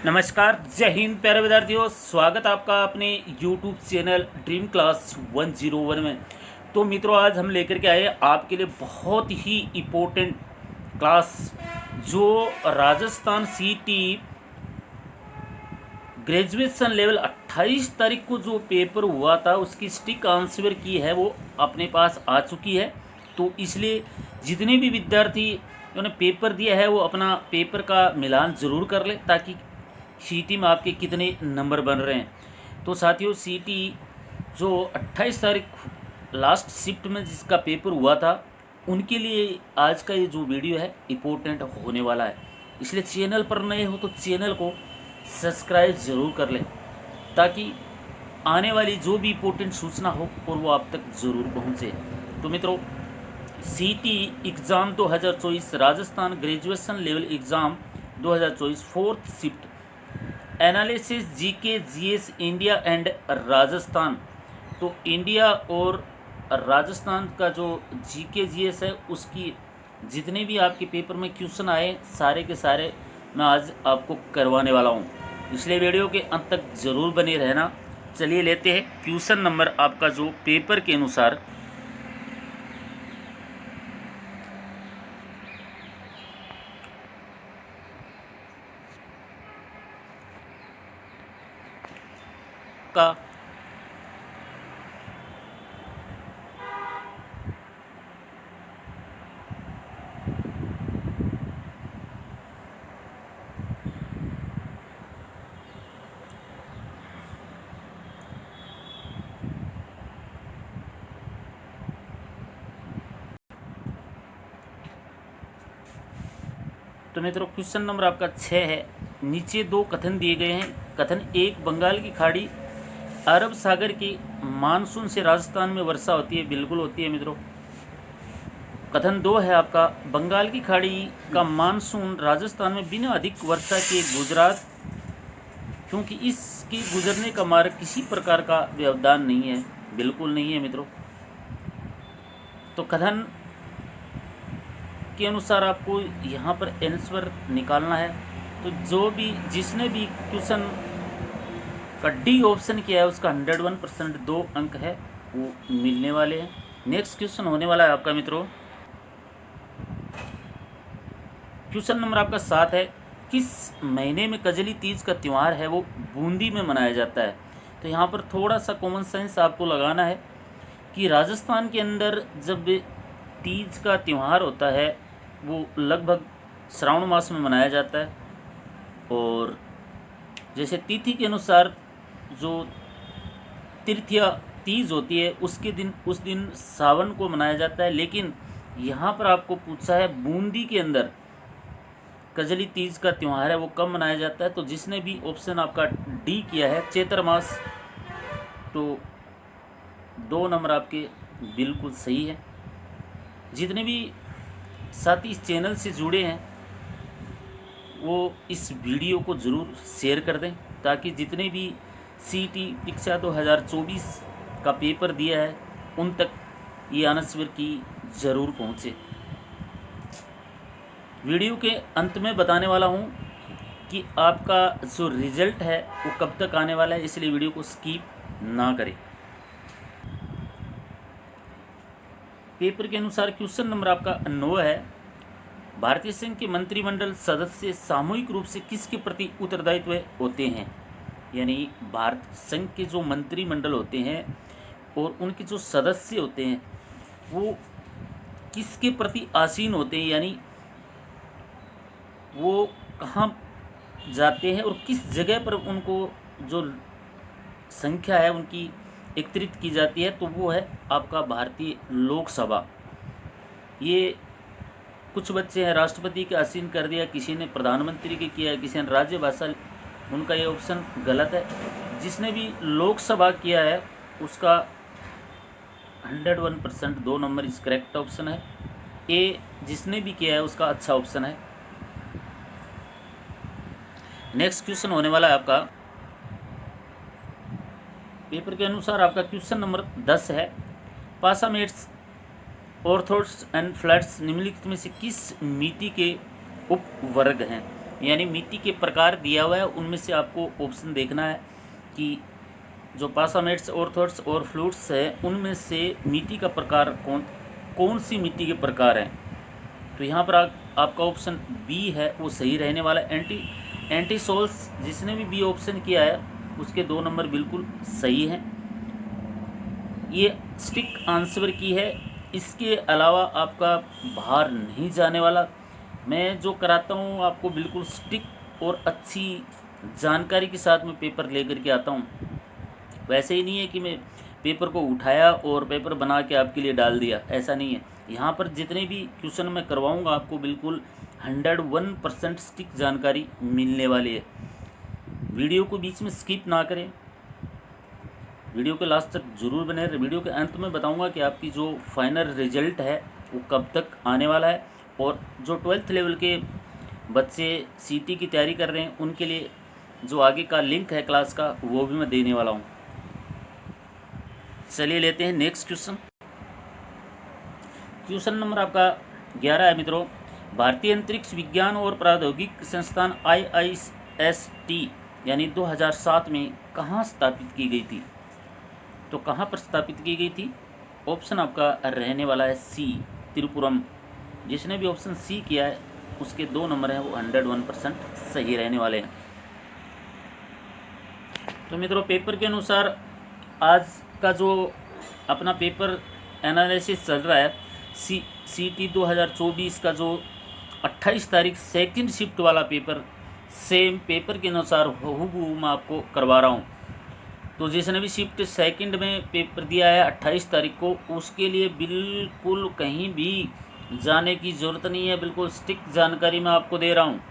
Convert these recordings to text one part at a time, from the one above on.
नमस्कार, जय हिंद प्यारे विद्यार्थियों। स्वागत आपका अपने YouTube चैनल ड्रीम क्लास 101 में। तो मित्रों, आज हम लेकर के आए आपके लिए बहुत ही इम्पोर्टेंट क्लास, जो राजस्थान सीटी ग्रेजुएशन लेवल 28 तारीख को जो पेपर हुआ था उसकी स्टिक आंसर की है वो अपने पास आ चुकी है। तो इसलिए जितने भी विद्यार्थी उन्होंने पेपर दिया है वो अपना पेपर का मिलान ज़रूर कर ले, ताकि सीटी में आपके कितने नंबर बन रहे हैं। तो साथियों, सीटी जो 28 तारीख लास्ट शिफ्ट में जिसका पेपर हुआ था, उनके लिए आज का ये जो वीडियो है इम्पोर्टेंट होने वाला है। इसलिए चैनल पर नए हो तो चैनल को सब्सक्राइब ज़रूर कर लें, ताकि आने वाली जो भी इम्पोर्टेंट सूचना हो और वो आप तक ज़रूर पहुँचे। तो मित्रों, सीटी exam 2024 Rajasthan graduation level exam 2024 fourth shift analysis GK GS India and Rajasthan. तो इंडिया और राजस्थान का जो जीके जीएस है उसकी जितने भी आपके पेपर में क्वेश्चन आए सारे के सारे मैं आज आपको करवाने वाला हूं, इसलिए वीडियो के अंत तक ज़रूर बने रहना। चलिए लेते हैं क्वेश्चन नंबर आपका जो पेपर के अनुसार का तो मित्रों, क्वेश्चन नंबर आपका 6 है। नीचे दो कथन दिए गए हैं। कथन 1, बंगाल की खाड़ी अरब सागर की मानसून से राजस्थान में वर्षा होती है। बिल्कुल होती है मित्रों। कथन 2 है आपका, बंगाल की खाड़ी का मानसून राजस्थान में बिना अधिक वर्षा के गुजरात, क्योंकि इसके गुजरने का मार्ग किसी प्रकार का व्यवधान नहीं है। बिल्कुल नहीं है मित्रों। तो कथन के अनुसार आपको यहाँ पर आंसर निकालना है। तो जो भी जिसने भी क्वेश्चन का डी ऑप्शन किया है उसका 101% 2 अंक है वो मिलने वाले हैं। नेक्स्ट क्वेश्चन होने वाला है आपका मित्रों, क्वेश्चन नंबर आपका 7 है। किस महीने में कजली तीज का त्यौहार है वो बूंदी में मनाया जाता है। तो यहाँ पर थोड़ा सा कॉमन सेंस आपको लगाना है कि राजस्थान के अंदर जब तीज का त्यौहार होता है वो लगभग श्रावण मास में मनाया जाता है, और जैसे तिथि के अनुसार जो तृतीया तीज होती है उसके दिन उस दिन सावन को मनाया जाता है। लेकिन यहाँ पर आपको पूछा है बूंदी के अंदर कजली तीज का त्यौहार है वो कब मनाया जाता है। तो जिसने भी ऑप्शन आपका डी किया है चैत्र मास, तो 2 नंबर आपके बिल्कुल सही है। जितने भी साथी इस चैनल से जुड़े हैं वो इस वीडियो को ज़रूर शेयर कर दें, ताकि जितने भी सीटी परीक्षा 2024 का पेपर दिया है उन तक ये आंसर की ज़रूर पहुँचे। वीडियो के अंत में बताने वाला हूँ कि आपका जो रिज़ल्ट है वो कब तक आने वाला है, इसलिए वीडियो को स्किप ना करें। पेपर के अनुसार क्वेश्चन नंबर आपका 9 है। भारतीय संघ के मंत्रिमंडल सदस्य सामूहिक रूप से किसके प्रति उत्तरदायित्व होते हैं। यानी भारत संघ के जो मंत्रिमंडल होते हैं और उनके जो सदस्य होते हैं वो किसके प्रति आसीन होते हैं, यानी वो कहाँ जाते हैं और किस जगह पर उनको जो संख्या है उनकी एकत्रित की जाती है। तो वो है आपका भारतीय लोकसभा। ये कुछ बच्चे हैं राष्ट्रपति के आसीन कर दिया, किसी ने प्रधानमंत्री के किया, किसी ने राज्य भाषा, उनका ये ऑप्शन गलत है। जिसने भी लोकसभा किया है उसका 101% 2 नंबर इस करेक्ट ऑप्शन है। ए जिसने भी किया है उसका अच्छा ऑप्शन है। नेक्स्ट क्वेश्चन होने वाला है आपका पेपर के अनुसार आपका क्वेश्चन नंबर 10 है। पासामेट्स, ऑर्थोड्स एंड फ्लैट्स निम्नलिखित में से किस मिट्टी के उपवर्ग हैं। यानी मिट्टी के प्रकार दिया हुआ है, उनमें से आपको ऑप्शन देखना है कि जो पासामेट्स, ऑर्थोट्स और फ्लूट्स है उनमें से मिट्टी का प्रकार कौन सी मिट्टी के प्रकार हैं। तो यहाँ पर आपका ऑप्शन बी है वो सही रहने वाला है। एंटीसोल्स, जिसने भी बी ऑप्शन किया है उसके 2 नंबर बिल्कुल सही हैं। ये स्टिक आंसर की है, इसके अलावा आपका बाहर नहीं जाने वाला। मैं जो कराता हूँ आपको बिल्कुल स्टिक और अच्छी जानकारी के साथ में पेपर लेकर के आता हूँ। वैसे ही नहीं है कि मैं पेपर को उठाया और पेपर बना के आपके लिए डाल दिया, ऐसा नहीं है। यहाँ पर जितने भी क्वेश्चन मैं करवाऊँगा आपको बिल्कुल 101% स्टिक जानकारी मिलने वाली है। वीडियो को बीच में स्किप ना करें, वीडियो के लास्ट तक जरूर बने रहे। वीडियो के अंत में बताऊंगा कि आपकी जो फाइनल रिजल्ट है वो कब तक आने वाला है, और जो 12th लेवल के बच्चे सीटी की तैयारी कर रहे हैं उनके लिए जो आगे का लिंक है क्लास का वो भी मैं देने वाला हूँ। चलिए लेते हैं नेक्स्ट क्वेश्चन। क्वेश्चन नंबर आपका 11 है मित्रों। भारतीय अंतरिक्ष विज्ञान और प्रौद्योगिकी संस्थान IIST यानी 2007 में कहाँ स्थापित की गई थी। तो कहाँ पर स्थापित की गई थी? ऑप्शन आपका रहने वाला है सी, त्रिपुरम। जिसने भी ऑप्शन सी किया है उसके 2 नंबर हैं वो 101% सही रहने वाले हैं। तो मित्रों पेपर के अनुसार आज का जो अपना पेपर एनालिसिस चल रहा है CT 2024 का जो 28 तारीख सेकंड शिफ्ट वाला पेपर, सेम पेपर के अनुसार हूबहू मैं आपको करवा रहा हूँ। तो जिसने भी शिफ्ट सेकंड में पेपर दिया है 28 तारीख को, उसके लिए बिल्कुल कहीं भी जाने की ज़रूरत नहीं है, बिल्कुल स्टिक जानकारी मैं आपको दे रहा हूँ।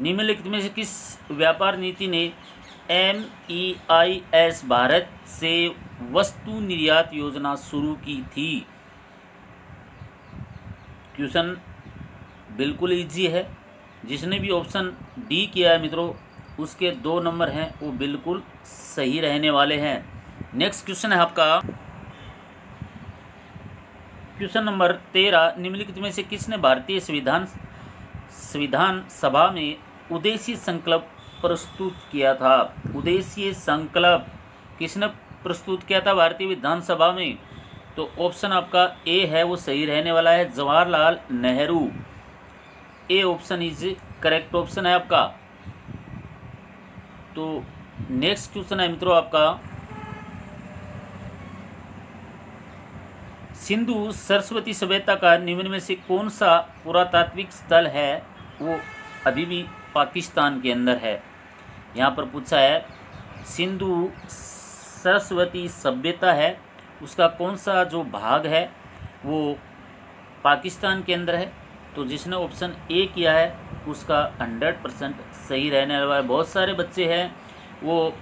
निम्नलिखित में से किस व्यापार नीति ने MEIS भारत से वस्तु निर्यात योजना शुरू की थी? क्वेश्चन बिल्कुल इजी है। जिसने भी ऑप्शन डी किया है मित्रों उसके 2 नंबर हैं वो बिल्कुल सही रहने वाले हैं। नेक्स्ट क्वेश्चन है आपका क्वेश्चन नंबर 13। निम्नलिखित में से किसने भारतीय संविधान सभा में उद्देश्य संकल्प प्रस्तुत किया था? उद्देश्य संकल्प किसने प्रस्तुत किया था भारतीय विधानसभा में? तो ऑप्शन आपका ए है वो सही रहने वाला है, Jawaharlal Nehru. A option is correct option है आपका। तो नेक्स्ट क्वेश्चन है मित्रों आपका सिंधु सरस्वती सभ्यता का निम्न में से कौन सा पुरातात्विक स्थल है वो अभी भी पाकिस्तान के अंदर है। यहाँ पर पूछा है सिंधु सरस्वती सभ्यता है उसका कौन सा जो भाग है वो पाकिस्तान के अंदर है। तो जिसने ऑप्शन ए किया है उसका 100% सही रहने वाला है। बहुत सारे बच्चे हैं वो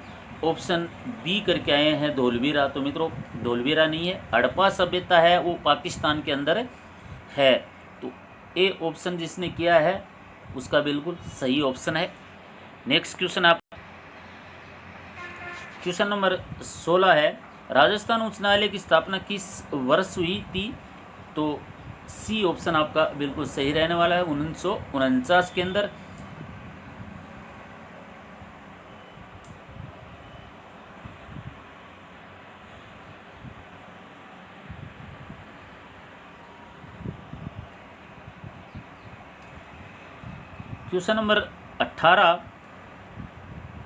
ऑप्शन बी करके आए हैं धोलवीरा। तो मित्रों धोलवीरा नहीं है, हड़प्पा सभ्यता है वो पाकिस्तान के अंदर है। तो ए ऑप्शन जिसने किया है उसका बिल्कुल सही ऑप्शन है। नेक्स्ट क्वेश्चन आप क्वेश्चन नंबर 16 है। राजस्थान उच्च न्यायालय की स्थापना किस वर्ष हुई थी? तो सी ऑप्शन आपका बिल्कुल सही रहने वाला है, 1949 के अंदर। Question number 18।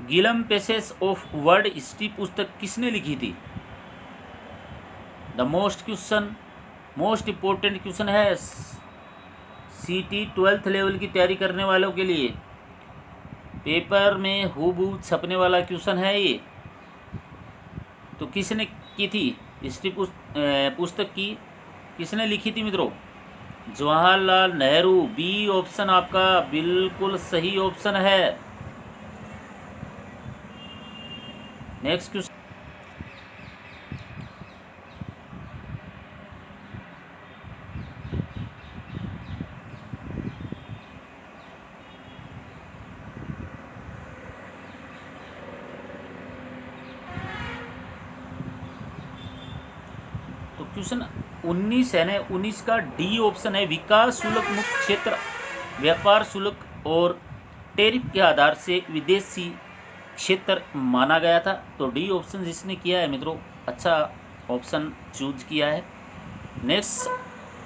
Glimpses of world history पुस्तक किसने लिखी थी? द मोस्ट इम्पोर्टेंट क्वेश्चन है सीटी 12th लेवल की तैयारी करने वालों के लिए। पेपर में हूबहू छपने वाला क्वेश्चन है ये। तो किसने की थी हिस्ट्री पुस्तक की किसने लिखी थी मित्रों? जवाहरलाल नेहरू। बी ऑप्शन आपका बिल्कुल सही ऑप्शन है। नेक्स्ट क्वेश्चन तो क्वेश्चन 19 है ना, 19 का डी ऑप्शन है, विकास शुल्क मुक्त क्षेत्र व्यापार शुल्क और टैरिफ के आधार से विदेशी क्षेत्र माना गया था। तो डी ऑप्शन जिसने किया है मित्रों, अच्छा ऑप्शन चूज किया है। नेक्स्ट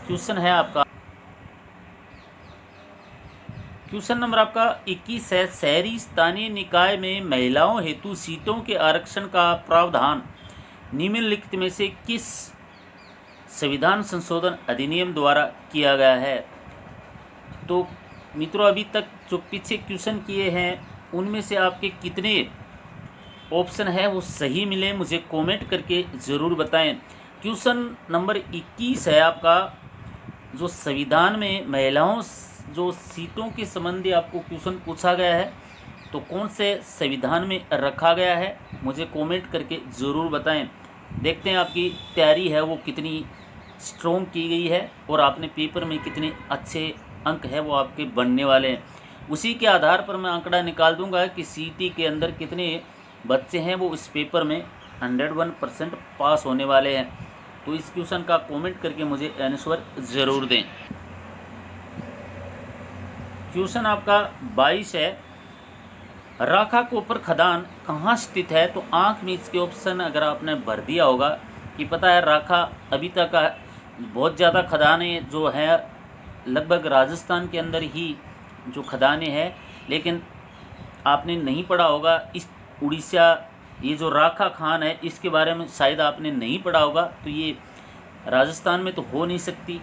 क्वेश्चन है आपका, क्वेश्चन नंबर आपका 21 है, शहरी स्थानीय निकाय में महिलाओं हेतु सीटों के आरक्षण का प्रावधान निम्नलिखित में से किस संविधान संशोधन अधिनियम द्वारा किया गया है। तो मित्रों अभी तक जो पीछे क्वेश्चन किए हैं उनमें से आपके कितने ऑप्शन है वो सही मिले, मुझे कमेंट करके ज़रूर बताएं। क्वेश्चन नंबर 21 है आपका, जो संविधान में महिलाओं जो सीटों के संबंधी आपको क्वेश्चन पूछा गया है, तो कौन से संविधान में रखा गया है मुझे कमेंट करके ज़रूर बताएं। देखते हैं आपकी तैयारी है वो कितनी स्ट्रॉन्ग की गई है और आपने पेपर में कितने अच्छे अंक है वो आपके बनने वाले हैं। उसी के आधार पर मैं आंकड़ा निकाल दूंगा कि सीटी के अंदर कितने बच्चे हैं वो इस पेपर में 101% पास होने वाले हैं। तो इस क्वेश्चन का कमेंट करके मुझे आंसर ज़रूर दें। क्वेश्चन आपका 22 है, राखा कोपर खदान कहाँ स्थित है। तो आंख में इसके ऑप्शन अगर आपने भर दिया होगा कि पता है राखा अभी तक बहुत ज़्यादा खदानें जो है लगभग राजस्थान के अंदर ही जो खदानें हैं, लेकिन आपने नहीं पढ़ा होगा इस उड़ीसा ये जो राखा खान है इसके बारे में शायद आपने नहीं पढ़ा होगा। तो ये राजस्थान में तो हो नहीं सकती,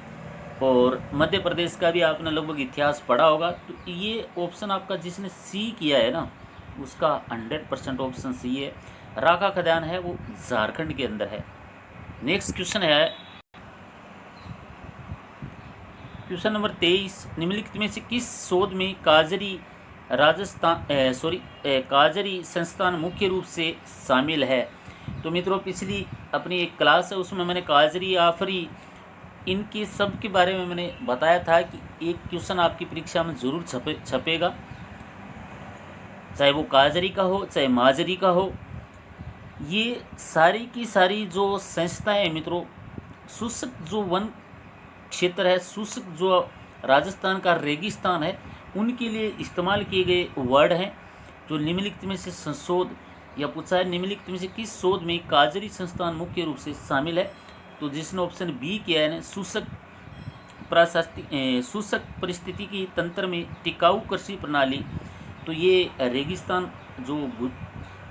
और मध्य प्रदेश का भी आपने लगभग इतिहास पढ़ा होगा। तो ये ऑप्शन आपका जिसने सी किया है ना उसका 100% ऑप्शन सी है, राखा खदान है वो झारखंड के अंदर है। नेक्स्ट क्वेश्चन है क्वेश्चन नंबर 23, निम्नलिखित में से किस शोध में काजरी काजरी संस्थान मुख्य रूप से शामिल है। तो मित्रों पिछली अपनी एक क्लास है उसमें मैंने काजरी आफरी इनके सब के बारे में मैंने बताया था कि एक क्वेश्चन आपकी परीक्षा में ज़रूर छपेगा, चाहे वो काजरी का हो चाहे माजरी का हो। ये सारी की सारी जो संस्थाएं मित्रों शुष्क जो वन क्षेत्र है, शुष्क जो राजस्थान का रेगिस्तान है उनके लिए इस्तेमाल किए गए वर्ड हैं। जो निम्नलिखित में से संशोध या पूछा है निम्नलिखित में से किस शोध में काजरी संस्थान मुख्य रूप से शामिल है। तो जिसने ऑप्शन बी किया है शुष्क शुष्क परिस्थितिकी तंत्र में टिकाऊ कृषि प्रणाली। तो ये रेगिस्तान जो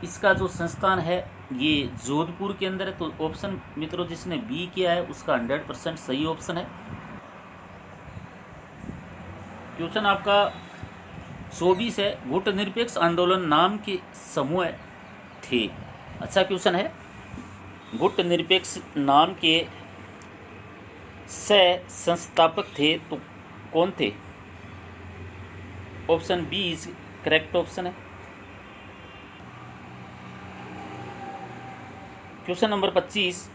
इसका जो संस्थान है ये जोधपुर के अंदर है। तो ऑप्शन मित्रों जिसने बी किया है उसका 100% सही ऑप्शन है। क्वेश्चन आपका 24 है, गुट निरपेक्ष आंदोलन नाम के समूह थे। अच्छा क्वेश्चन है, गुट निरपेक्ष नाम के संस्थापक थे तो कौन थे। Option B is correct option है। क्वेश्चन नंबर 25,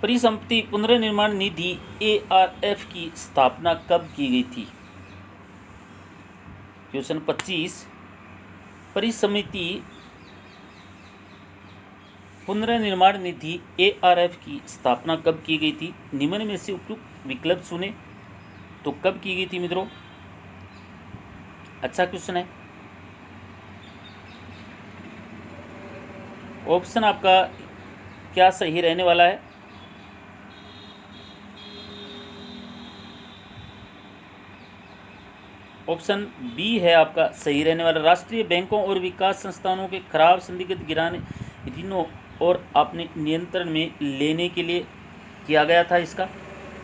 परिसंपत्ति पुनर्निर्माण निधि ARF की स्थापना कब की गई थी। क्वेश्चन 25, परिसमिति पुनर्निर्माण निधि ARF की स्थापना कब की गई थी। निम्न में से उपयुक्त विकल्प चुने। तो कब की गई थी मित्रों। अच्छा क्वेश्चन है। ऑप्शन आपका क्या सही रहने वाला है। ऑप्शन बी है आपका सही रहने वाला। राष्ट्रीय बैंकों और विकास संस्थानों के खराब संदिग्ध गिराने ऋणों और अपने नियंत्रण में लेने के लिए किया गया था इसका।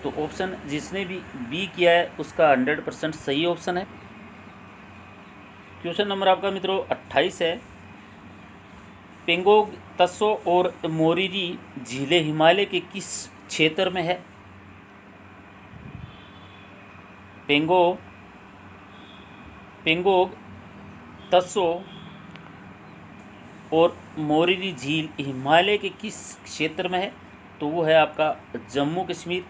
तो ऑप्शन जिसने भी बी किया है उसका 100% सही ऑप्शन है। क्वेश्चन नंबर आपका मित्रों 28 है, पेंगोंग, त्सो और मोरिरी झीलें हिमालय के किस क्षेत्र में है। पेंगोंग, त्सो और मोरिरी झील हिमालय के किस क्षेत्र में है। तो वो है आपका जम्मू कश्मीर।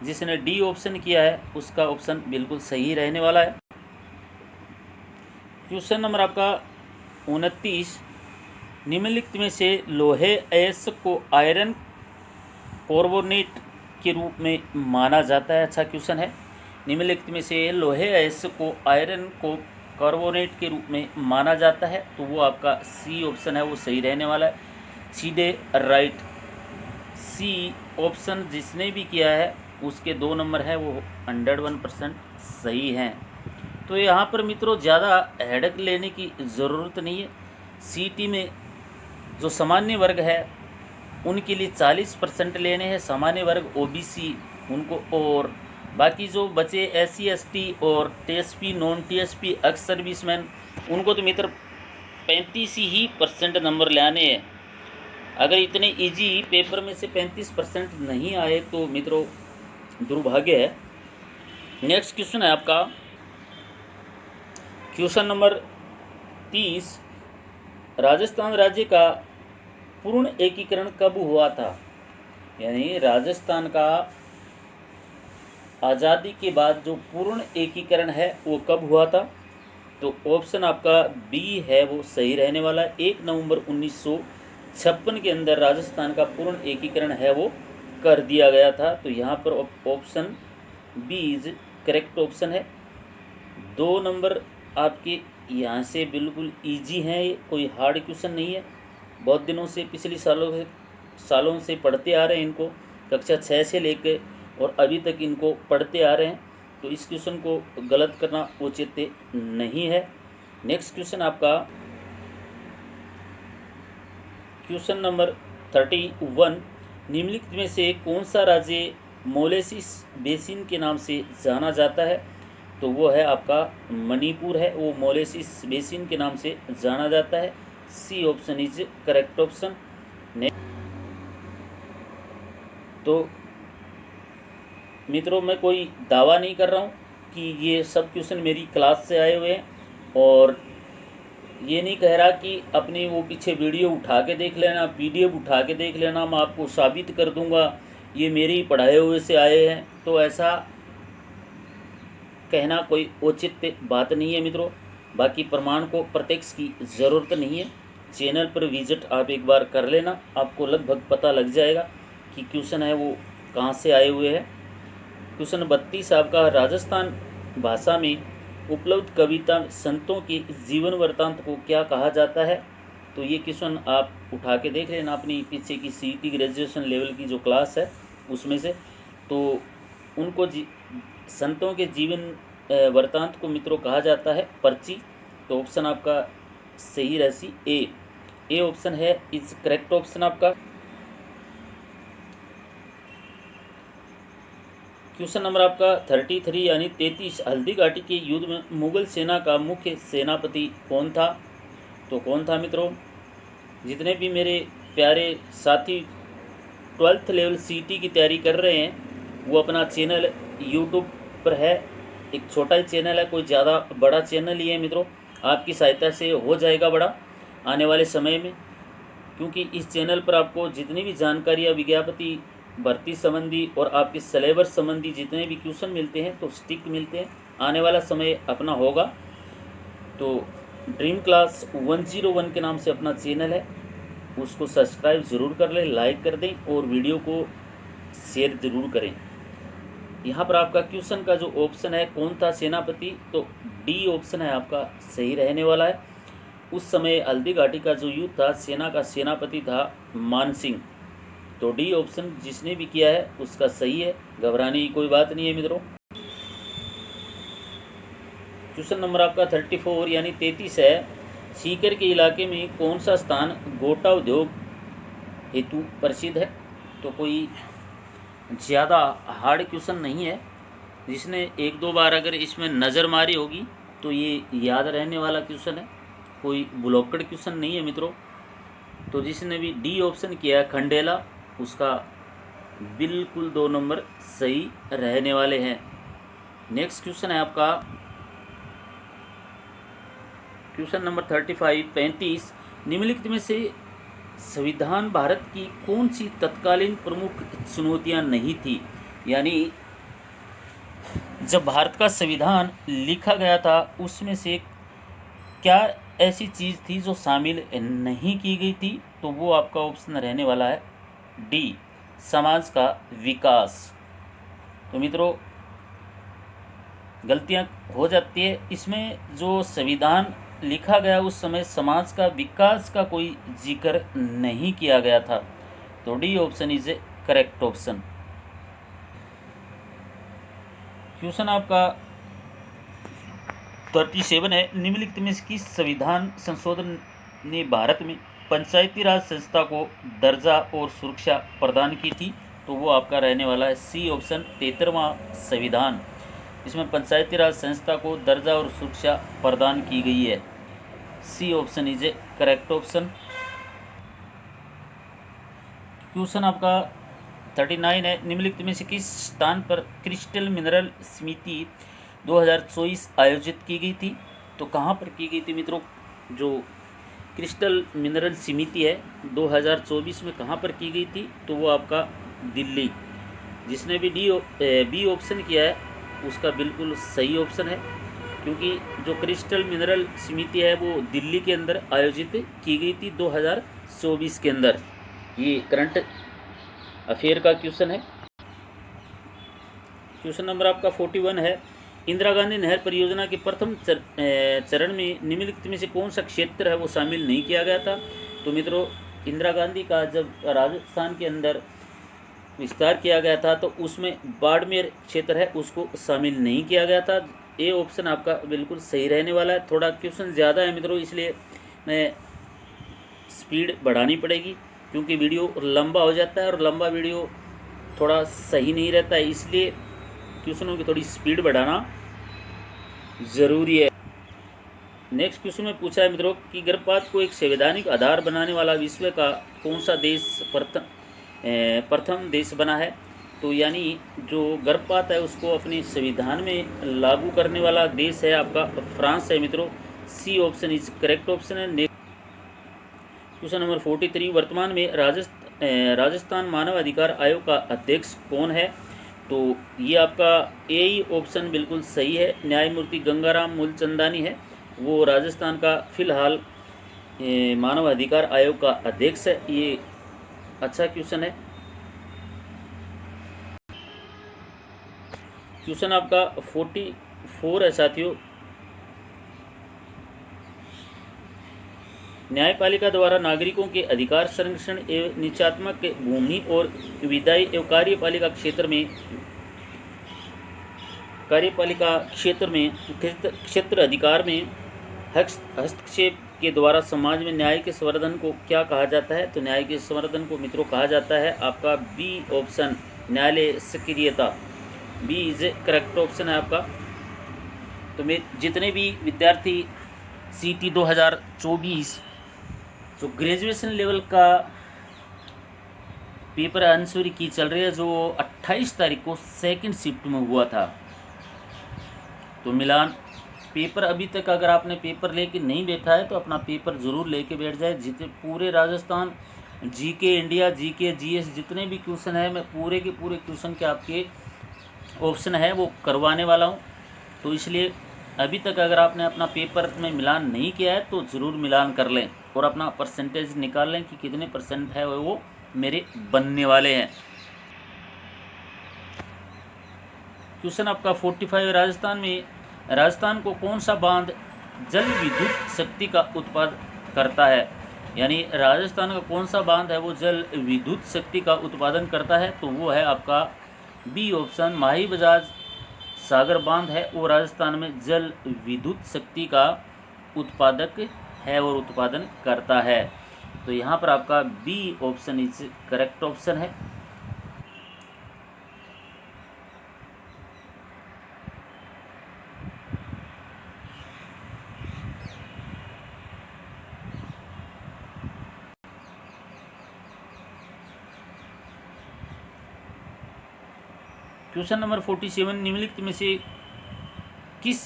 जिसने डी ऑप्शन किया है उसका ऑप्शन बिल्कुल सही रहने वाला है। क्वेश्चन नंबर आपका 29, निम्नलिखित में से लोहे अयस्क को आयरन कार्बोनेट के रूप में माना जाता है? अच्छा क्वेश्चन है। निम्नलिखित में से लोहे अयस्क को आयरन को कार्बोनेट के रूप में माना जाता है? तो वो आपका सी ऑप्शन है वो सही रहने वाला है, सीधे राइट। सी ऑप्शन जिसने भी किया है उसके 2 नंबर है वो 101% सही हैं। तो यहाँ पर मित्रों ज़्यादा हेडेक लेने की ज़रूरत नहीं है। सीटी में जो सामान्य वर्ग है उनके लिए 40% लेने हैं, सामान्य वर्ग ओबीसी उनको, और बाकी जो बचे एससी एसटी और TSP non TSP ex serviceman उनको तो मित्र 35 ही % नंबर लाने हैं। अगर इतने इजी पेपर में से 35% नहीं आए तो मित्रों दुर्भाग्य है। नेक्स्ट क्वेश्चन है आपका क्वेश्चन नंबर 30। राजस्थान राज्य का पूर्ण एकीकरण कब हुआ था? यानी राजस्थान का आज़ादी के बाद जो पूर्ण एकीकरण है वो कब हुआ था? तो ऑप्शन आपका बी है वो सही रहने वाला है। 1 नवंबर 1956 के अंदर राजस्थान का पूर्ण एकीकरण है वो कर दिया गया था। तो यहाँ पर option B is correct option है। 2 नंबर आपके यहाँ से बिल्कुल इजी हैं, ये कोई हार्ड क्वेश्चन नहीं है। बहुत दिनों से पिछले सालों से पढ़ते आ रहे हैं इनको, कक्षा 6 से लेकर और अभी तक इनको पढ़ते आ रहे हैं, तो इस क्वेश्चन को गलत करना उचित नहीं है। नेक्स्ट क्वेश्चन आपका क्वेश्चन नंबर 31। निम्नलिखित में से कौन सा राज्य मोलेसिस बेसिन के नाम से जाना जाता है? तो वो है आपका मणिपुर है, वो मोलेसिस बेसिन के नाम से जाना जाता है। C option is correct option. तो मित्रों मैं कोई दावा नहीं कर रहा हूँ कि ये सब क्वेश्चन मेरी क्लास से आए हुए हैं, और ये नहीं कह रहा कि अपनी वो पीछे वीडियो उठा के देख लेना, पीडीएफ उठा के देख लेना, मैं आपको साबित कर दूंगा ये मेरे ही पढ़ाए हुए से आए हैं। तो ऐसा कहना कोई औचित्य बात नहीं है मित्रों। बाकी प्रमाण को प्रत्यक्ष की ज़रूरत नहीं है। चैनल पर विजिट आप एक बार कर लेना, आपको लगभग पता लग जाएगा कि क्वेश्चन है वो कहाँ से आए हुए हैं। क्वेश्चन 32 आपका राजस्थान भाषा में उपलब्ध कविता संतों के जीवन वृत्तांत को क्या कहा जाता है? तो ये क्वेश्चन आप उठा के देख लेना अपनी पीछे की सीटी ग्रेजुएशन लेवल की जो क्लास है उसमें से। तो उनको संतों के जीवन वृत्तांत को मित्रों कहा जाता है पर्ची। तो ऑप्शन आपका सही राशि ए ऑप्शन है इज करेक्ट ऑप्शन आपका। क्वेश्चन नंबर आपका 33 यानी 33। हल्दी घाटी के युद्ध में मुगल सेना का मुख्य सेनापति कौन था? तो कौन था मित्रों? जितने भी मेरे प्यारे साथी 12th लेवल सीटी की तैयारी कर रहे हैं वो अपना चैनल यूट्यूब पर है, एक छोटा ही चैनल है, कोई ज़्यादा बड़ा चैनल ही है मित्रों। आपकी सहायता से हो जाएगा बड़ा आने वाले समय में, क्योंकि इस चैनल पर आपको जितनी भी जानकारियाँ विज्ञापति भर्ती संबंधी और आपके सिलेबस संबंधी जितने भी क्वेश्चन मिलते हैं तो स्टिक मिलते हैं, आने वाला समय अपना होगा। तो ड्रीम क्लास 101 के नाम से अपना चैनल है, उसको सब्सक्राइब ज़रूर कर लें, लाइक कर दें और वीडियो को शेयर ज़रूर करें। यहाँ पर आपका क्वेश्चन का जो ऑप्शन है कौन था सेनापति, तो डी ऑप्शन है आपका सही रहने वाला है। उस समय हल्दी घाटी का जो युद्ध था सेना का सेनापति था मान सिंह। तो डी ऑप्शन जिसने भी किया है उसका सही है, घबराने की कोई बात नहीं है मित्रों। क्वेश्चन नंबर आपका 34 यानी 33 है। सीकर के इलाके में कौन सा स्थान गोटा उद्योग हेतु प्रसिद्ध है? तो कोई ज़्यादा हार्ड क्वेश्चन नहीं है, जिसने 1-2 बार अगर इसमें नज़र मारी होगी तो ये याद रहने वाला क्वेश्चन है, कोई ब्लॉकड क्वेश्चन नहीं है मित्रों। तो जिसने भी डी ऑप्शन किया खंडेला उसका बिल्कुल 2 नंबर सही रहने वाले हैं। नेक्स्ट क्वेश्चन है आपका क्वेश्चन नंबर 35। निम्नलिखित में से संविधान भारत की कौन सी तत्कालीन प्रमुख चुनौतियां नहीं थी? यानी जब भारत का संविधान लिखा गया था उसमें से क्या ऐसी चीज़ थी जो शामिल नहीं की गई थी? तो वो आपका ऑप्शन रहने वाला है डी, समाज का विकास। तो मित्रों गलतियां हो जाती है, इसमें जो संविधान लिखा गया उस समय समाज का विकास का कोई जिक्र नहीं किया गया था। तो D option is a correct option. Question आपका 37 है, निम्नलिखित में से किस संविधान संशोधन ने भारत में पंचायती राज संस्था को दर्जा और सुरक्षा प्रदान की थी? तो वो आपका रहने वाला है सी ऑप्शन 73वां संविधान। इसमें पंचायती राज संस्था को दर्जा और सुरक्षा प्रदान की गई है। C option is a correct option. Question आपका 39 है, निम्नलिखित में से किस स्थान पर क्रिस्टल मिनरल समिति 2024 आयोजित की गई थी? तो कहाँ पर की गई थी मित्रों? जो क्रिस्टल मिनरल समिति है 2024 में कहाँ पर की गई थी? तो वो आपका दिल्ली। जिसने भी बी ऑप्शन किया है उसका बिल्कुल सही ऑप्शन है, क्योंकि जो क्रिस्टल मिनरल समिति है वो दिल्ली के अंदर आयोजित की गई थी 2024 के अंदर। ये करंट अफेयर का क्वेश्चन है। क्वेश्चन नंबर आपका 41 है, इंदिरा गांधी नहर परियोजना के प्रथम चरण में निम्नलिखित में से कौन सा क्षेत्र है वो शामिल नहीं किया गया था? तो मित्रों इंदिरा गांधी का जब राजस्थान के अंदर विस्तार किया गया था तो उसमें बाड़मेर क्षेत्र है उसको शामिल नहीं किया गया था। ए ऑप्शन आपका बिल्कुल सही रहने वाला है। थोड़ा क्वेश्चन ज़्यादा है मित्रों, इसलिए मैं स्पीड बढ़ानी पड़ेगी, क्योंकि वीडियो लंबा हो जाता है और लंबा वीडियो थोड़ा सही नहीं रहता है, इसलिए क्वेश्चनों की थोड़ी स्पीड बढ़ाना ज़रूरी है। नेक्स्ट क्वेश्चन में पूछा है मित्रों कि गर्भपात को एक संवैधानिक आधार बनाने वाला विश्व का कौन सा देश प्रथम देश बना है? तो यानी जो गर्भपात है उसको अपने संविधान में लागू करने वाला देश है आपका फ्रांस है मित्रों। C option is correct option है। क्वेश्चन नंबर 43, वर्तमान में राजस्थान मानव अधिकार आयोग का अध्यक्ष कौन है? तो ये आपका ए ही ऑप्शन बिल्कुल सही है, न्यायमूर्ति गंगाराम मूलचंदानी है, वो राजस्थान का फिलहाल मानव अधिकार आयोग का अध्यक्ष है। ये अच्छा क्वेश्चन है। क्वेश्चन आपका 44 है साथियों, न्यायपालिका द्वारा नागरिकों के अधिकार संरक्षण एवं निश्चयात्मक भूमि और विधायी एवं कार्यपालिका क्षेत्र अधिकार में हस्तक्षेप के द्वारा समाज में न्याय के संवर्धन को क्या कहा जाता है? तो न्याय के संवर्धन को मित्रों कहा जाता है आपका बी ऑप्शन, न्यायालय सक्रियता। B is a correct option है आपका। तो मैं जितने भी विद्यार्थी CT 2024 जो ग्रेजुएशन लेवल का पेपर आंसर की चल रही है, जो 28 तारीख को सेकंड शिफ्ट में हुआ था, तो मिलान पेपर अभी तक अगर आपने पेपर लेके नहीं बैठा है तो अपना पेपर ज़रूर लेके बैठ जाए। जितने पूरे Rajasthan GK India GK GS जितने भी क्वेश्चन है मैं पूरे के पूरे क्वेश्चन के आपके ऑप्शन है वो करवाने वाला हूँ। तो इसलिए अभी तक अगर आपने अपना पेपर में मिलान नहीं किया है तो ज़रूर मिलान कर लें और अपना परसेंटेज निकाल लें कि कितने % है वो मेरे बनने वाले हैं। क्वेश्चन आपका 45, राजस्थान को कौन सा बांध जल विद्युत शक्ति का उत्पादन करता है? यानी राजस्थान का कौन सा बांध है वो जल विद्युत शक्ति का उत्पादन करता है? तो वो है आपका बी ऑप्शन, माही बजाज सागर बांध है वो राजस्थान में जल विद्युत शक्ति का उत्पादक है और उत्पादन करता है। तो यहाँ पर आपका B option is correct option है। क्वेश्चन नंबर 47, निम्नलिखित में से किस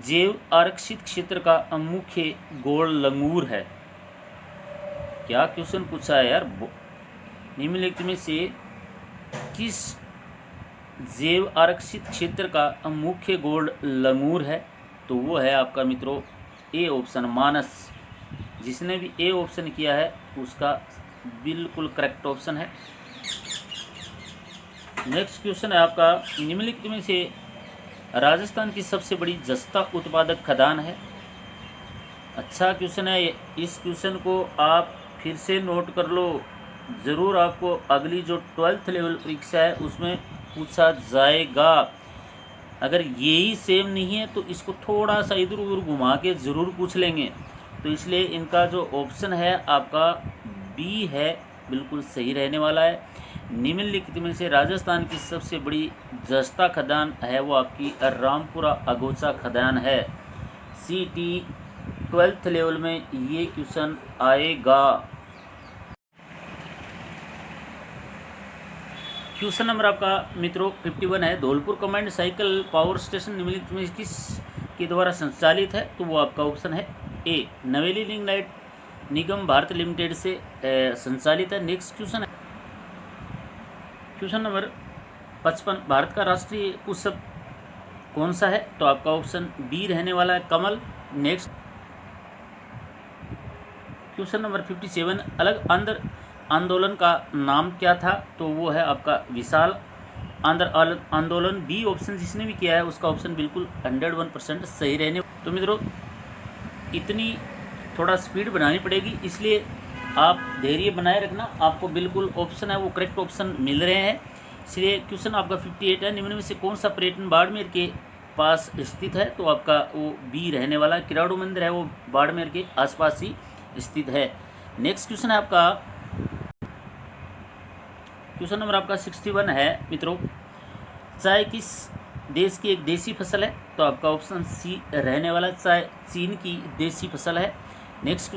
जैव आरक्षित क्षेत्र का मुख्य गोल लंगूर है? क्या क्वेश्चन पूछा है यार। निम्नलिखित में से किस जैव आरक्षित क्षेत्र का मुख्य गोल्ड लंगूर है? तो वो है आपका मित्रों ए ऑप्शन, मानस। जिसने भी ए ऑप्शन किया है उसका बिल्कुल करेक्ट ऑप्शन है। नेक्स्ट क्वेश्चन है आपका, निम्नलिखित में से राजस्थान की सबसे बड़ी जस्ता उत्पादक खदान है। अच्छा क्वेश्चन है, इस क्वेश्चन को आप फिर से नोट कर लो, ज़रूर आपको अगली जो 12th लेवल परीक्षा है उसमें पूछा जाएगा। अगर यही सेम नहीं है तो इसको थोड़ा सा इधर उधर घुमा के ज़रूर पूछ लेंगे। तो इसलिए इनका जो ऑप्शन है आपका बी है, बिल्कुल सही रहने वाला है। निम्नलिखित में से राजस्थान की सबसे बड़ी जस्ता खदान है वो आपकी रामपुरा अगोचा खदान है। CT 12th लेवल में ये क्वेश्चन आएगा। क्वेश्चन नंबर आपका मित्रों 51 है, Dholpur command cycle power station निम्नलिखित में किस के द्वारा संचालित है? तो वो आपका ऑप्शन है ए, नवेली लिग्नाइट निगम भारत लिमिटेड से संचालित है। नेक्स्ट क्वेश्चन है क्वेश्चन नंबर 55, भारत का राष्ट्रीय पुष्प कौन सा है? तो आपका ऑप्शन बी रहने वाला है, कमल। नेक्स्ट क्वेश्चन नंबर 57, अलग आंध्र आंदोलन का नाम क्या था? तो वो है आपका विशाल आंध्र आंदोलन। बी ऑप्शन जिसने भी किया है उसका ऑप्शन बिल्कुल 101% सही रहने। तो मित्रों इतनी थोड़ा स्पीड बनानी पड़ेगी, इसलिए आप धैर्य बनाए रखना, आपको बिल्कुल ऑप्शन है वो करेक्ट ऑप्शन मिल रहे हैं। इसलिए क्वेश्चन आपका 58 है, निम्न में से कौन सा पर्यटन बाड़मेर के पास स्थित है? तो आपका वो बी रहने वाला है, किराड़ू मंदिर है वो बाड़मेर के आसपास ही स्थित है। नेक्स्ट क्वेश्चन है आपका क्वेश्चन नंबर आपका 61 है मित्रों, चाय किस देश की एक देसी फसल है? तो आपका ऑप्शन सी रहने वाला, चाय चीन की देसी फसल है। नेक्स्ट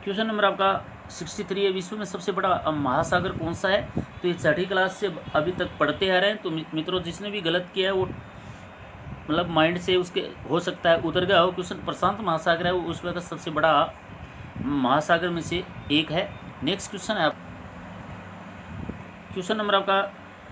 क्वेश्चन नंबर आपका 63 है, विश्व में सबसे बड़ा महासागर कौन सा है? तो ये 6ठी क्लास से अभी तक पढ़ते आ रहे हैं। तो मित्रों जिसने भी गलत किया है वो मतलब माइंड से उसके हो सकता है उतर गया हो। क्वेश्चन प्रशांत महासागर है वो उस वक्त सबसे बड़ा महासागर में से एक है। नेक्स्ट क्वेश्चन है क्वेश्चन नंबर आपका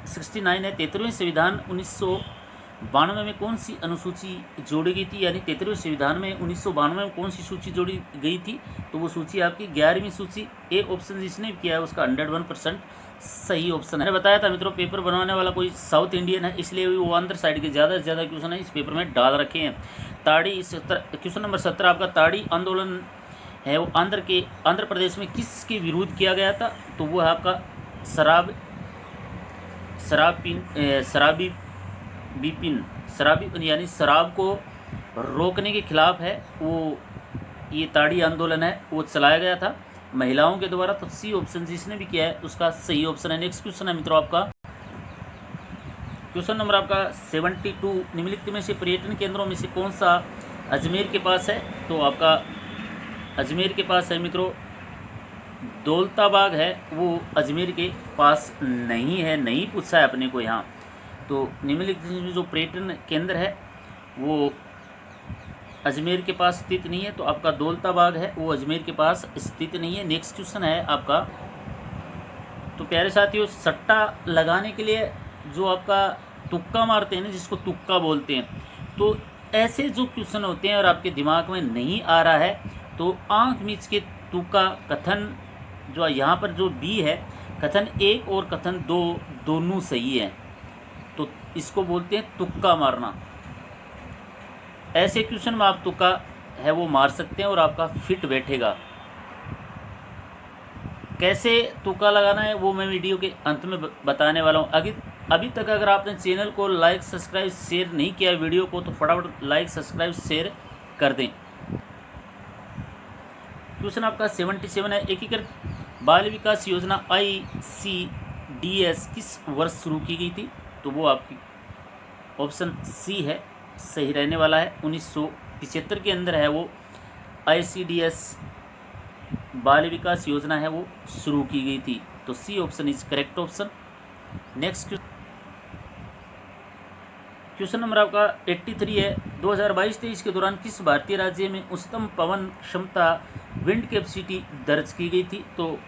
69 है, 73वें संविधान 1992 में कौन सी अनुसूची जोड़ी गई थी? यानी 73वें संविधान में 1992 में कौन सी सूची जोड़ी गई थी? तो वो सूची आपकी 11वीं सूची। ए ऑप्शन जिसने भी किया है उसका 101% सही ऑप्शन है। मैंने बताया था मित्रों पेपर बनवाने वाला कोई साउथ इंडियन है, इसलिए वो आंध्र साइड के ज़्यादा से ज़्यादा क्वेश्चन है इस पेपर में डाल रखे हैं। ताड़ी क्वेश्चन नंबर 17 आपका, ताड़ी आंदोलन है वो आंध्र प्रदेश में किसके विरुद्ध किया गया था? तो वो है आपका शराबी यानी शराब को रोकने के खिलाफ है वो ये ताड़ी आंदोलन है वो चलाया गया था महिलाओं के द्वारा। तो सी ऑप्शन जिसने भी किया है उसका सही ऑप्शन है। नेक्स्ट क्वेश्चन है मित्रों आपका क्वेश्चन नंबर आपका 72, निम्नलिखित में से पर्यटन केंद्रों में से कौन सा अजमेर के पास है? तो आपका अजमेर के पास है मित्रों दौलताबाग है वो अजमेर के पास नहीं है, नहीं पूछा है अपने को यहाँ। तो निम्नलिखित में जो पर्यटन केंद्र है वो अजमेर के पास स्थित नहीं है, तो आपका दौलताबाग है वो अजमेर के पास स्थित नहीं है। नेक्स्ट क्वेश्चन है आपका, तो प्यारे साथियों सट्टा लगाने के लिए जो आपका तुक्का मारते हैं ना, जिसको तुक्का बोलते हैं, तो ऐसे जो क्वेश्चन होते हैं और आपके दिमाग में नहीं आ रहा है तो आंख मीच के तुक्का कथन जो यहाँ पर जो बी है कथन 1 और कथन 2 दोनों सही है, तो इसको बोलते हैं तुक्का मारना। ऐसे क्वेश्चन में आप तुक्का है वो मार सकते हैं और आपका फिट बैठेगा। कैसे तुक्का लगाना है वो मैं वीडियो के अंत में बताने वाला हूँ। अभी तक अगर आपने चैनल को लाइक सब्सक्राइब शेयर नहीं किया वीडियो को, तो फटाफट लाइक सब्सक्राइब शेयर कर दें। क्वेश्चन आपका 77 है, एकीकृत बाल विकास योजना ICDS किस वर्ष शुरू की गई थी? तो वो आपकी ऑप्शन सी है सही रहने वाला है, 1975 के अंदर है वो ICDS बाल विकास योजना है वो शुरू की गई थी। तो C option is correct option. Next question number आपका 83 है, 2022-23 के दौरान किस भारतीय राज्य में उच्चतम पवन क्षमता विंड कैपेसिटी दर्ज की गई थी? तो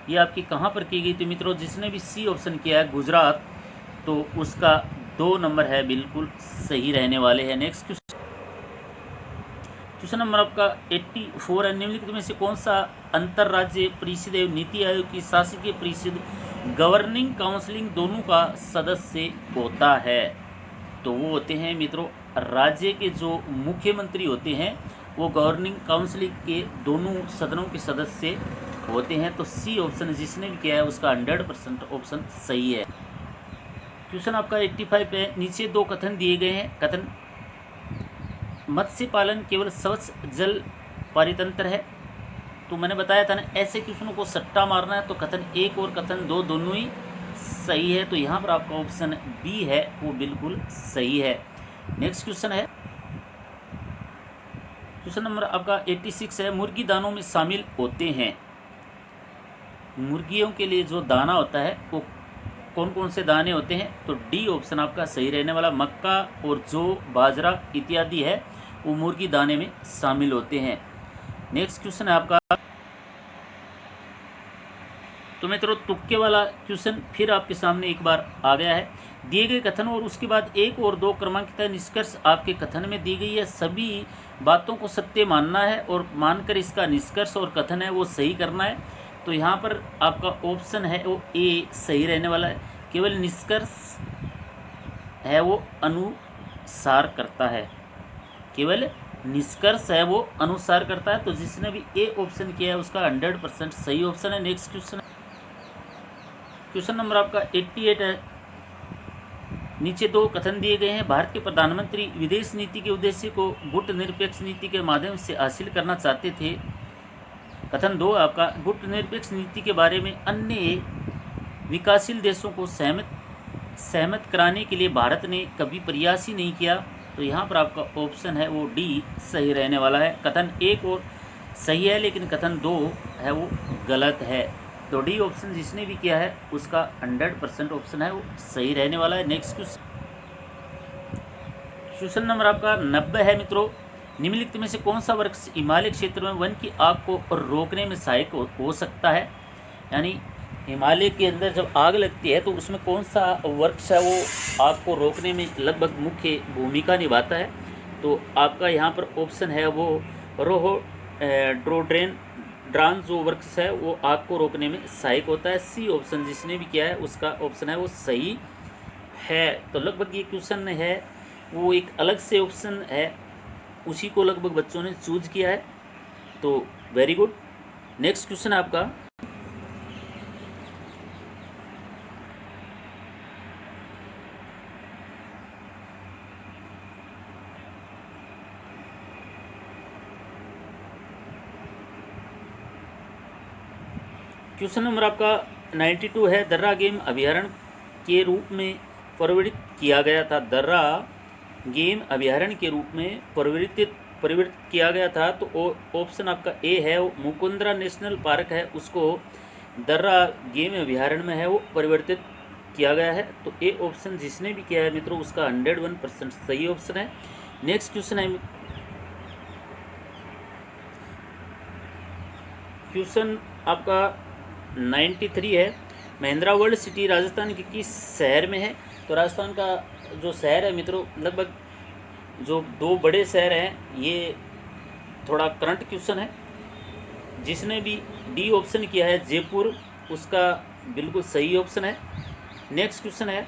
ये आपकी कहाँ पर की गई थी मित्रों? जिसने भी सी ऑप्शन किया है गुजरात, तो उसका 2 नंबर है बिल्कुल सही रहने वाले हैं। नेक्स्ट क्वेश्चन नंबर आपका 84 है, निम्नलिखित में से कौन सा अंतर्राज्यीय परिषद एवं नीति आयोग की शासकीय परिषद गवर्निंग काउंसिलिंग दोनों का सदस्य होता है। तो वो होते हैं मित्रों राज्य के जो मुख्यमंत्री होते हैं वो गवर्निंग काउंसिल के दोनों सदनों के सदस्य होते हैं। तो सी ऑप्शन जिसने भी किया है उसका 100% ऑप्शन सही है। क्वेश्चन आपका 85 है। नीचे दो कथन दिए गए हैं। कथन मत्स्य पालन केवल स्वच्छ जल पारितंत्र है। तो मैंने बताया था ना ऐसे क्वेश्चनों को सट्टा मारना है। तो कथन 1 और कथन 2 दोनों ही सही है। तो यहाँ पर आपका ऑप्शन बी है वो बिल्कुल सही है। नेक्स्ट क्वेश्चन है क्वेश्चन नंबर आपका 86 है। मुर्गी दानों में शामिल होते हैं। मुर्गियों के लिए जो दाना होता है वो कौन कौन से दाने होते हैं। तो डी ऑप्शन आपका सही रहने वाला। मक्का और जौ बाजरा इत्यादि है वो मुर्गी दाने में शामिल होते हैं। नेक्स्ट क्वेश्चन है आपका तो मित्रों तुक्के वाला क्वेश्चन फिर आपके सामने एक बार आ गया है। दिए गए कथन और उसके बाद 1 और 2 क्रमांकित निष्कर्ष आपके कथन में दी गई है। सभी बातों को सत्य मानना है और मानकर इसका निष्कर्ष और कथन है वो सही करना है। तो यहाँ पर आपका ऑप्शन है वो ए सही रहने वाला है। केवल निष्कर्ष है वो अनुसार करता है। केवल निष्कर्ष है वो अनुसार करता है। तो जिसने भी ए ऑप्शन किया है उसका 100% सही ऑप्शन है। नेक्स्ट क्वेश्चन नंबर आपका 88 है। नीचे दो कथन दिए गए हैं। भारत के प्रधानमंत्री विदेश नीति के उद्देश्य को गुट निरपेक्ष नीति के माध्यम से हासिल करना चाहते थे। कथन 2 आपका गुट निरपेक्ष नीति के बारे में अन्य विकासशील देशों को सहमत कराने के लिए भारत ने कभी प्रयास ही नहीं किया। तो यहाँ पर आपका ऑप्शन है वो डी सही रहने वाला है। कथन 1 और सही है लेकिन कथन 2 है वो गलत है। तो डी ऑप्शन जिसने भी किया है उसका 100% ऑप्शन है वो सही रहने वाला है। नेक्स्ट क्वेश्चन नंबर आपका 90 है मित्रों। निम्नलिखित में से कौन सा वृक्ष हिमालय क्षेत्र में वन की आग को रोकने में सहायक हो सकता है। यानी हिमालय के अंदर जब आग लगती है तो उसमें कौन सा वृक्ष है वो आग को रोकने में लगभग मुख्य भूमिका निभाता है। तो आपका यहाँ पर ऑप्शन है वो ड्रान जो वृक्ष है वो आग को रोकने में सहायक होता है। सी ऑप्शन जिसने भी किया है उसका ऑप्शन है वो सही है। तो लगभग ये क्वेश्चन है वो एक अलग से ऑप्शन है उसी को लगभग बच्चों ने चूज किया है। तो वेरी गुड। नेक्स्ट क्वेश्चन आपका क्वेश्चन नंबर आपका 92 है। दर्रा गेम अभयारण्य के रूप में परिवर्तित किया गया था। दर्रा गेम अभयारण्य के रूप में परिवर्तित किया गया था। तो ऑप्शन आपका ए है वो मुकुंदरा नेशनल पार्क है उसको दर्रा गेम अभयारण्य में है वो परिवर्तित किया गया है। तो ए ऑप्शन जिसने भी किया है मित्रों उसका 101% सही ऑप्शन है। नेक्स्ट क्वेश्चन है क्वेश्चन आपका 93 है। महिंद्रा वर्ल्ड सिटी राजस्थान के किस शहर में है। तो राजस्थान का जो शहर है मित्रों लगभग जो 2 बड़े शहर हैं ये थोड़ा करंट क्वेश्चन है। जिसने भी डी ऑप्शन किया है जयपुर उसका बिल्कुल सही ऑप्शन है। नेक्स्ट क्वेश्चन है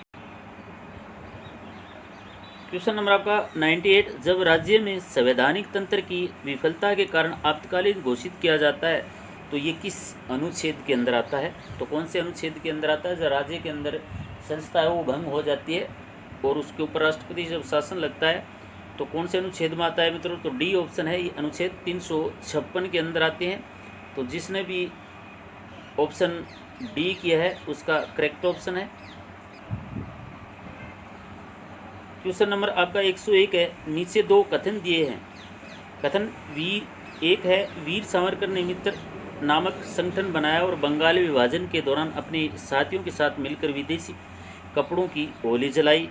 क्वेश्चन नंबर आपका 98। जब राज्य में संवैधानिक तंत्र की विफलता के कारण आपातकालीन घोषित किया जाता है तो ये किस अनुच्छेद के अंदर आता है। तो कौन से अनुच्छेद के अंदर आता है। जब राज्य के अंदर संस्था है वो भंग हो जाती है और उसके ऊपर राष्ट्रपति जब शासन लगता है तो कौन से अनुच्छेद में आता है मित्रों। तो डी ऑप्शन है ये अनुच्छेद 356 के अंदर आते हैं। तो जिसने भी ऑप्शन डी किया है उसका करेक्ट ऑप्शन है। क्वेश्चन नंबर आपका 101 है। नीचे 2 कथन दिए हैं। कथन एक है वीर सावरकर ने मित्र नामक संगठन बनाया और बंगाली विभाजन के दौरान अपने साथियों के साथ मिलकर विदेशी कपड़ों की होली जलाई।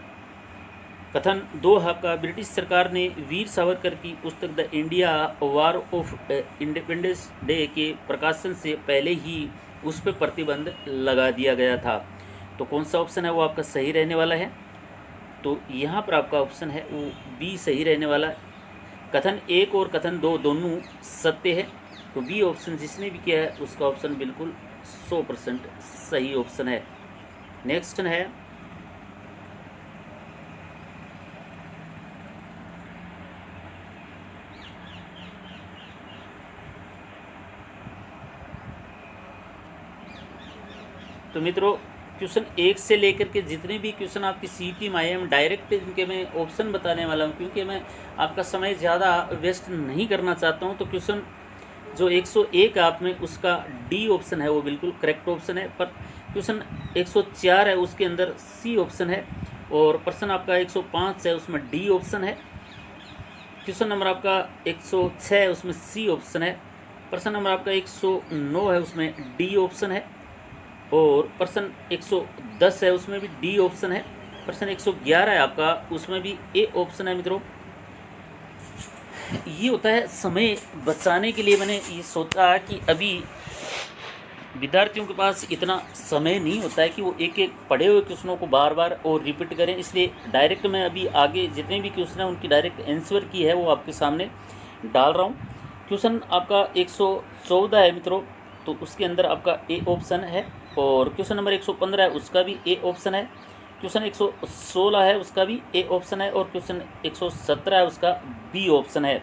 कथन 2 आपका ब्रिटिश सरकार ने वीर सावरकर की पुस्तक the India war of independence day के प्रकाशन से पहले ही उस पर प्रतिबंध लगा दिया गया था। तो कौन सा ऑप्शन है वो आपका सही रहने वाला है। तो यहाँ पर आपका ऑप्शन है वो बी सही रहने वाला है। कथन 1 और कथन 2 दोनों सत्य है। तो बी ऑप्शन जिसने भी किया है उसका ऑप्शन बिल्कुल 100% सही ऑप्शन है। नेक्स्ट है तो मित्रों क्वेश्चन 1 से लेकर के जितने भी क्वेश्चन आपकी सीईटी में आए हैं डायरेक्ट इनके मैं ऑप्शन बताने वाला हूं, क्योंकि मैं आपका समय ज़्यादा वेस्ट नहीं करना चाहता हूं। तो क्वेश्चन जो 101 आप में उसका डी ऑप्शन है वो बिल्कुल करेक्ट ऑप्शन है, पर क्वेश्चन 104 है उसके अंदर सी ऑप्शन है, और प्रश्न आपका 105 है उसमें डी ऑप्शन है। क्वेश्चन नंबर आपका 106 है उसमें सी ऑप्शन है। प्रश्न नंबर आपका 109 है उसमें डी ऑप्शन है, और प्रश्न 110 है उसमें भी डी ऑप्शन है। प्रश्न 111 है आपका उसमें भी ए ऑप्शन है। मित्रों ये होता है समय बचाने के लिए मैंने ये सोचा कि अभी विद्यार्थियों के पास इतना समय नहीं होता है कि वो एक एक पढ़े हुए क्वेश्चनों को बार बार और रिपीट करें, इसलिए डायरेक्ट मैं अभी आगे जितने भी क्वेश्चन हैं उनकी डायरेक्ट आंसर की है वो आपके सामने डाल रहा हूँ। क्वेश्चन आपका 114 है मित्रों, तो उसके अंदर आपका ए ऑप्शन है, और क्वेश्चन नंबर 115 है उसका भी ए ऑप्शन है। क्वेश्चन 116 है उसका भी ए ऑप्शन है, और क्वेश्चन 117 है उसका बी ऑप्शन है।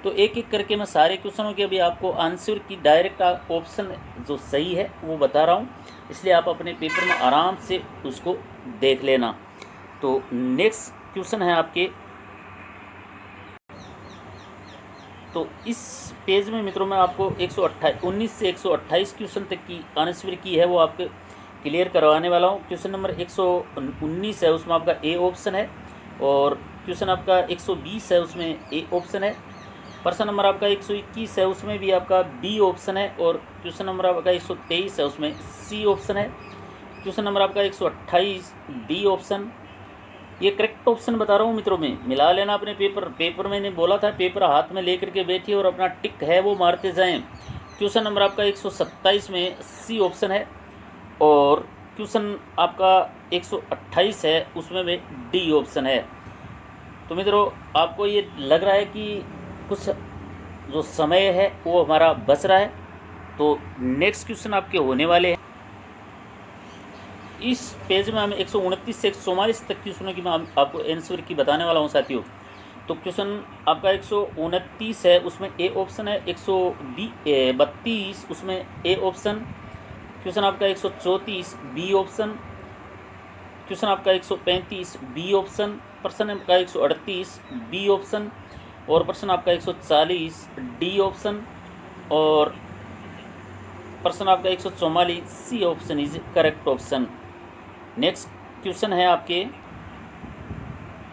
तो एक एक करके मैं सारे क्वेश्चनों के अभी आपको आंसर की डायरेक्ट ऑप्शन जो सही है वो बता रहा हूँ, इसलिए आप अपने पेपर में आराम से उसको देख लेना। तो नेक्स्ट क्वेश्चन है आपके, तो इस पेज में मित्रों मैं आपको 19 से 128 क्वेश्चन तक की आंसर की है वो आपके क्लियर करवाने वाला हूँ। क्वेश्चन नंबर 119 है उसमें आपका ए ऑप्शन है, और क्वेश्चन आपका 120 है उसमें ए ऑप्शन है। प्रश्न नंबर आपका 121 है उसमें भी आपका बी ऑप्शन है, और क्वेश्चन नंबर आपका 123 है उसमें सी ऑप्शन है। क्वेश्चन नंबर आपका 128 डी ऑप्शन। ये करेक्ट ऑप्शन बता रहा हूँ मित्रों में, मिला लेना अपने पेपर मैंने बोला था पेपर हाथ में लेकर के बैठिए और अपना टिक है वो मारते जाएं। क्वेश्चन नंबर आपका 127 में सी ऑप्शन है, और क्वेश्चन आपका 128 है उसमें भी डी ऑप्शन है। तो मित्रों आपको ये लग रहा है कि कुछ जो समय है वो हमारा बच रहा है, तो नेक्स्ट क्वेश्चन आपके होने वाले हैं। इस पेज में हम 129 से 144 तक क्वेश्चनों की मैं आपको आंसर की बताने वाला हूं साथियों। तो क्वेश्चन आपका 129 है उसमें ए ऑप्शन है, 132 उसमें ए ऑप्शन। क्वेश्चन आपका 134 बी ऑप्शन। क्वेश्चन आपका 135 बी ऑप्शन। प्रश्न आपका 138 बी ऑप्शन, और प्रश्न आपका 140 डी ऑप्शन, और प्रश्न आपका 144 C option is correct option. Next question है आपके,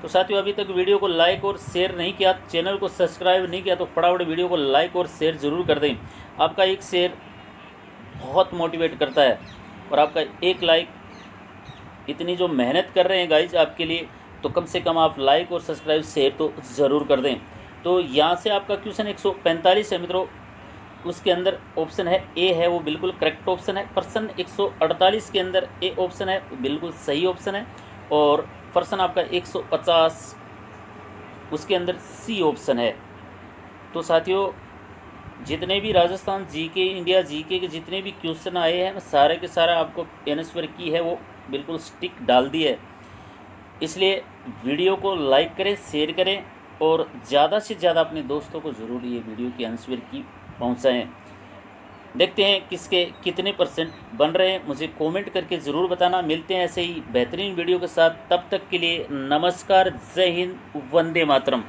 तो साथियों अभी तक वीडियो को लाइक और शेयर नहीं किया, चैनल को सब्सक्राइब नहीं किया, तो फटाफट वीडियो को लाइक और शेयर ज़रूर कर दें। आपका एक शेयर बहुत मोटिवेट करता है, और आपका एक लाइक इतनी जो मेहनत कर रहे हैं गाइज आपके लिए, तो कम से कम आप लाइक और सब्सक्राइब शेयर तो ज़रूर कर दें। तो यहाँ से आपका क्वेश्चन 145 है मित्रों, उसके अंदर ऑप्शन है ए है वो बिल्कुल करेक्ट ऑप्शन है। प्रश्न 148 के अंदर ए ऑप्शन है बिल्कुल सही ऑप्शन है, और प्रश्न आपका 150 उसके अंदर सी ऑप्शन है। तो साथियों जितने भी राजस्थान जीके इंडिया जीके के जितने भी क्वेश्चन आए हैं सारे के सारा आपको आंसर की है वो बिल्कुल स्टिक डाल दी है, इसलिए वीडियो को लाइक करें शेयर करें, और ज़्यादा से ज़्यादा अपने दोस्तों को ज़रूर ये वीडियो की आंसर की पहुंचाएं। देखते हैं किसके कितने परसेंट बन रहे हैं, मुझे कमेंट करके ज़रूर बताना। मिलते हैं ऐसे ही बेहतरीन वीडियो के साथ, तब तक के लिए नमस्कार, जय हिंद, वंदे मातरम।